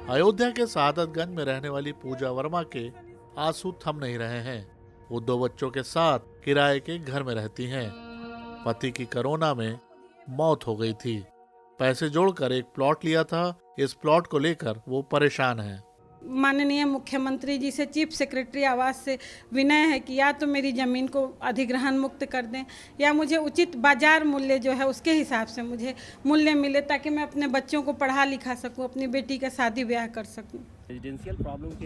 अयोध्या के सादतगंज में रहने वाली पूजा वर्मा के आंसू थम नहीं रहे हैं। वो 2 बच्चों के साथ किराए के घर में रहती हैं। पति की कोरोना में मौत हो गई थी। पैसे जोड़कर एक प्लॉट लिया था। इस प्लॉट को लेकर वो परेशान हैं। माननीय मुख्यमंत्री जी से चीफ सेक्रेटरी आवास से विनय है कि या तो मेरी ज़मीन को अधिग्रहण मुक्त कर दें या मुझे उचित बाजार मूल्य जो है उसके हिसाब से मुझे मूल्य मिले, ताकि मैं अपने बच्चों को पढ़ा लिखा सकूं, अपनी बेटी का शादी ब्याह कर सकूं।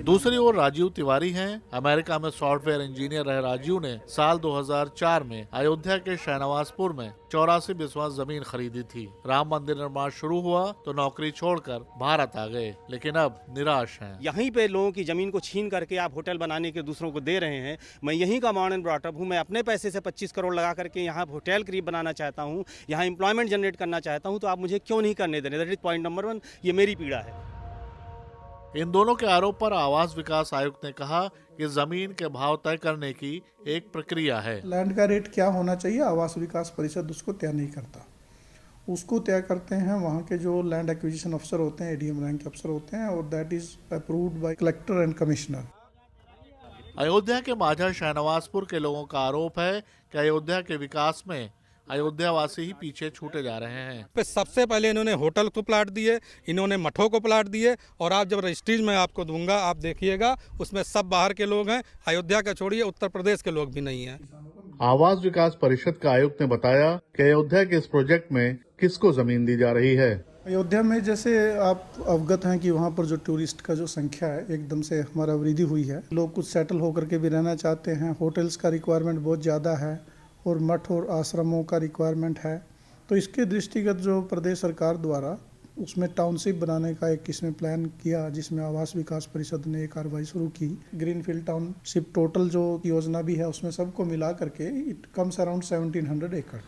दूसरी ओर राजीव तिवारी हैं। अमेरिका में सॉफ्टवेयर इंजीनियर रहे राजीव ने साल 2004 में अयोध्या के शहनवाजपुर में 84 बिस्वा जमीन खरीदी थी। राम मंदिर निर्माण शुरू हुआ तो नौकरी छोड़कर भारत आ गए, लेकिन अब निराश हैं। यहीं पे लोगों की जमीन को छीन करके आप होटल बनाने के दूसरों को दे रहे हैं। मैं यहीं का बॉर्न एंड ब्रॉट अप हूँ। मैं अपने पैसे से 25 करोड़ लगा करके यहाँ होटल करीब बनाना चाहता हूँ, यहाँ एम्प्लॉयमेंट जनरेट करना चाहता हूँ, तो आप मुझे क्यों नहीं करने दे रहे? That is point number 1। ये मेरी पीड़ा है। इन दोनों के आरोप पर आवास विकास आयुक्त ने कहा कि जमीन के भाव तय करने की एक प्रक्रिया है। लैंड का रेट क्या होना चाहिए, आवास विकास परिषद उसको तय नहीं करता। उसको तय करते हैं वहाँ के जो लैंड एक्विजिशन अफसर होते हैं, एडीएम रैंक के अफसर होते हैं, और that is approved by collector and commissioner. Ayodhya के माझा शहनवाजपुर के लोगों का आरोप है कि अयोध्या के विकास में अयोध्या वासी ही पीछे छूटे जा रहे हैं। सबसे पहले इन्होंने होटल को प्लाट दिए, इन्होंने मठों को प्लाट दिए, और आप जब रजिस्ट्रीज में आपको दूंगा आप देखिएगा उसमें सब बाहर के लोग हैं। अयोध्या का छोड़िए, उत्तर प्रदेश के लोग भी नहीं हैं। आवास विकास परिषद का आयुक्त ने बताया कि अयोध्या के इस प्रोजेक्ट में किसको जमीन दी जा रही है। अयोध्या में जैसे आप अवगत हैं कि वहाँ पर जो टूरिस्ट का जो संख्या है एकदम से हमारा वृद्धि हुई है। लोग कुछ सेटल होकर के भी रहना चाहते हैं। होटल्स का रिक्वायरमेंट बहुत ज़्यादा है और मठ और आश्रमों का रिक्वायरमेंट है। तो इसके दृष्टिगत जो प्रदेश सरकार द्वारा उसमें टाउनशिप बनाने का एक इसमें प्लान किया, जिसमें आवास विकास परिषद ने एक कार्रवाई शुरू की। ग्रीनफील्ड टाउनशिप टोटल जो योजना भी है उसमें सबको मिला करके इट कम्स अराउंड 1700 एकड़।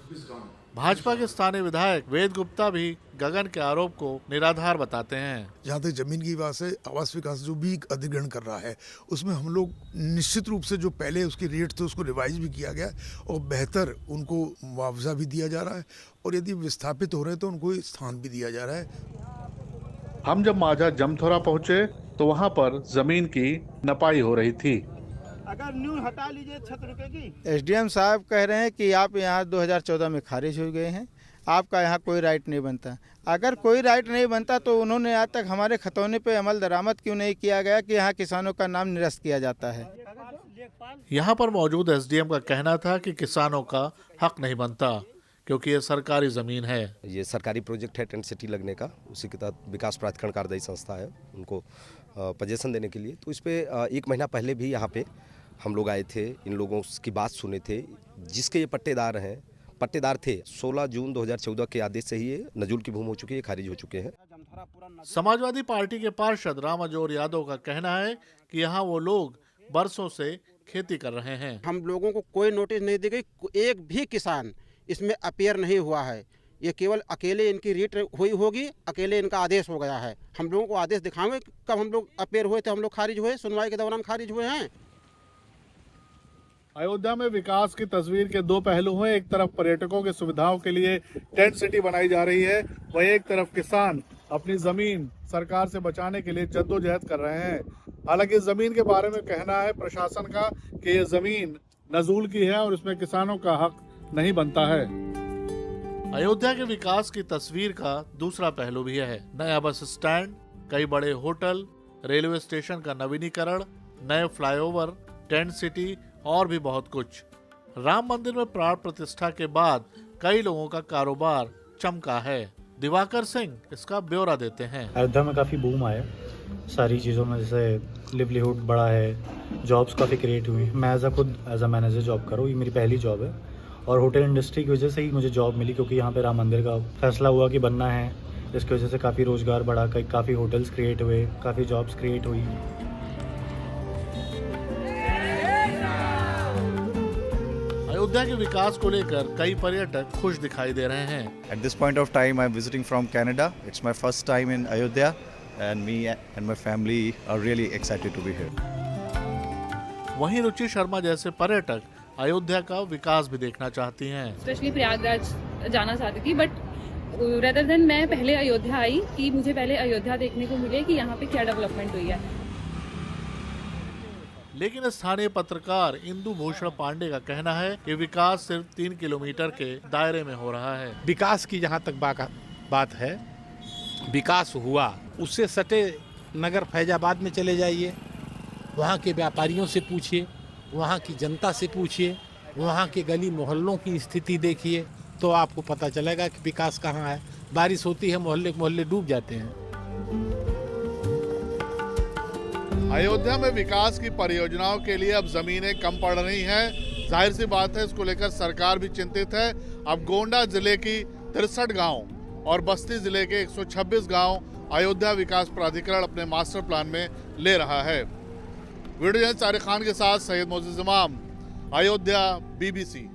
भाजपा के स्थानीय विधायक वेद गुप्ता भी गगन के आरोप को निराधार बताते हैं। जहाँ तक जमीन की बात है, आवास विकास जो भी अधिग्रहण कर रहा है उसमें हम लोग निश्चित रूप से जो पहले उसके रेट थे उसको रिवाइज भी किया गया और बेहतर उनको मुआवजा भी दिया जा रहा है, और यदि विस्थापित हो रहे हैं तो उनको स्थान भी दिया जा रहा है। हम जब माझा जमथोरा पहुँचे तो वहाँ पर जमीन की नपाई हो रही थी। अगर न्यू हटा लीजिए छत रुकेगी। एसडीएम साहब कह रहे हैं कि आप यहाँ 2014 में खारिज हो गए हैं, आपका यहाँ कोई राइट नहीं बनता। अगर कोई राइट नहीं बनता तो उन्होंने आज तक हमारे खतौनी पे अमल दरामद क्यों नहीं किया गया कि यहाँ किसानों का नाम निरस्त किया जाता है। यहाँ पर मौजूद एसडीएम का कहना था कि किसानों का हक नहीं बनता क्योंकि ये सरकारी जमीन है। ये सरकारी प्रोजेक्ट है टेंट सिटी लगने का, उसी के तहत विकास प्राधिकरण कार्यदायी संस्था है उनको पोजीशन देने के लिए। तो इस पे 1 महीना पहले भी यहाँ पे हम लोग आए थे, इन लोगों की बात सुने थे। जिसके ये पट्टेदार थे 16 जून 2014 के आदेश से ही ये नजूल की भूमि हो चुकी है, खारिज हो चुके हैं। समाजवादी पार्टी के पार्षद राम अजोर यादव का कहना है कि यहाँ वो लोग बरसों से खेती कर रहे हैं। हम लोगों को कोई नोटिस नहीं दी गई, एक भी किसान इसमें अपीयर नहीं हुआ है। ये केवल अकेले इनकी रीट हुई होगी, अकेले इनका आदेश हो गया है। हम लोगों को आदेश दिखाएंगे कब हम लोग अपीयर हुए थे, हम लोग खारिज हुए, सुनवाई के दौरान खारिज हुए हैं। अयोध्या में विकास की तस्वीर के 2 पहलू हैं। एक तरफ पर्यटकों की सुविधाओं के लिए टेंट सिटी बनाई जा रही है, वहीं एक तरफ किसान अपनी जमीन सरकार से बचाने के लिए जद्दोजहद कर रहे हैं। हालांकि इस जमीन के बारे में कहना है प्रशासन का कि ये जमीन नजूल की है और इसमें किसानों का हक नहीं बनता है। अयोध्या के विकास की तस्वीर का दूसरा पहलू भी है। नया बस स्टैंड, कई बड़े होटल, रेलवे स्टेशन का नवीनीकरण, नए फ्लाईओवर, टेंट सिटी और भी बहुत कुछ। राम मंदिर में प्राण प्रतिष्ठा के बाद कई लोगों का कारोबार चमका है। दिवाकर सिंह इसका ब्यौरा देते हैं। अयोध्या में काफ़ी बूम आया सारी चीज़ों में, जैसे लिवलीहुड बढ़ा है, जॉब्स काफ़ी क्रिएट हुई। मैं खुद एज अ मैनेजर जॉब कर रहा हूँ, ये मेरी पहली जॉब है, और होटल इंडस्ट्री की वजह से ही मुझे जॉब मिली क्योंकि यहाँ पे राम मंदिर का फैसला हुआ कि बनना है। इसकी वजह से काफ़ी रोजगार बढ़ा, काफ़ी होटल्स क्रिएट हुए, काफ़ी जॉब्स क्रिएट हुई। अयोध्या के विकास को लेकर कई पर्यटक खुश दिखाई दे रहे हैं। At this point of time, I'm visiting from Canada. It's my first time in Ayodhya, and me and my family are really excited to be here. वहीं रुचि शर्मा जैसे पर्यटक अयोध्या का विकास भी देखना चाहती हैं। स्पेशली प्रयागराज जाना चाहती थी, बट रेदर देन मैं पहले अयोध्या आई कि मुझे पहले अयोध्या देखने को मिले कि यहाँ पे क्या डेवलपमेंट हुई है। लेकिन स्थानीय पत्रकार इंदु भूषण पांडे का कहना है कि विकास सिर्फ 3 किलोमीटर के दायरे में हो रहा है। विकास की जहाँ तक बात है, विकास हुआ, उससे सटे नगर फैजाबाद में चले जाइए, वहाँ के व्यापारियों से पूछिए, वहाँ की जनता से पूछिए, वहाँ के गली मोहल्लों की स्थिति देखिए, तो आपको पता चलेगा कि विकास कहाँ है। बारिश होती है, मोहल्ले मोहल्ले डूब जाते हैं। अयोध्या में विकास की परियोजनाओं के लिए अब जमीनें कम पड़ रही हैं। जाहिर सी बात है, इसको लेकर सरकार भी चिंतित है। अब गोंडा जिले की 63 गांव और बस्ती जिले के 126 गांव अयोध्या विकास प्राधिकरण अपने मास्टर प्लान में ले रहा है। वीडियो जर्नलिस्ट तारिक खान के साथ सैयद मोअज़्ज़ज़ इमाम, अयोध्या, BBC।